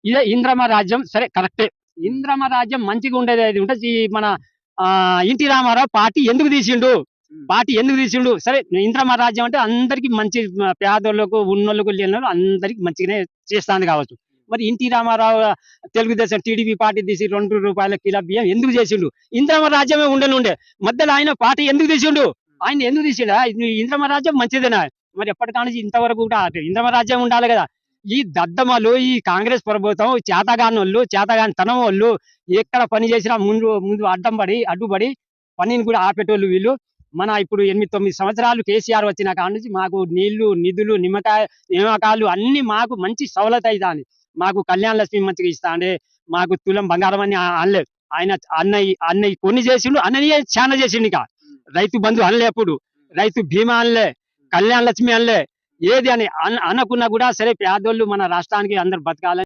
ఇదే ఇంద్రమ రాజ్యం సరే కరెక్టే. ఇంద్రమ రాజ్యం మంచిగా ఉండేది అది ఉంటే మన ఎన్టీ రామారావు పార్టీ ఎందుకు తీసిండు, సరే ఇంద్రమ రాజ్యం అంటే అందరికి మంచి, పేదోళ్ళకు ఉన్నోళ్ళకు లేని అందరికి మంచిగానే చేస్తాను కావచ్చు. మరి ఎన్టీ రామారావు తెలుగుదేశం టీడీపీ పార్టీ తీసి ₹2 కిలో బియ్యం ఎందుకు చేసిండు? ఇంద్రమ రాజ్యమే ఉండనుండే, మధ్యలో ఆయన పార్టీ ఎందుకు తీసిండు? ఆయన ఎందుకు తీసిండా? ఇంద్రమ రాజ్యం మంచిదేనా? మరి ఎప్పటికానుంచి ఇంతవరకు కూడా ఇంద్రమ రాజ్యం ఉండాలి కదా. ఈ దద్దమలు, ఈ కాంగ్రెస్ ప్రభుత్వం చేతగాని తనం వాళ్ళు ఎక్కడ పని చేసినా ముందు అడ్డుపడి పనిని కూడా ఆపేటోళ్ళు వీళ్ళు. మన ఇప్పుడు 8-9 సంవత్సరాలు కేసీఆర్ వచ్చిన కాడ నుంచి మాకు నీళ్లు, నిధులు, నియామకాలు అన్ని మాకు మంచి సవలత అవుతాంది. మాకు కళ్యాణ లక్ష్మి మంచిగా ఇస్తాండే, మాకు తులం బంగారం అని అనలేదు. ఆయన అన్నయ్య కొన్ని చేసిండు, అన్నయ్య చాలా చేసిండు. ఇక రైతు బంధు అనలే, ఎప్పుడు రైతు బీమా అనలే, కళ్యాణ లక్ష్మి అనలే, ఏది అని అనకున్నా కూడా సరే పేదోళ్ళు మన రాష్ట్రానికి అందరు బతకాలని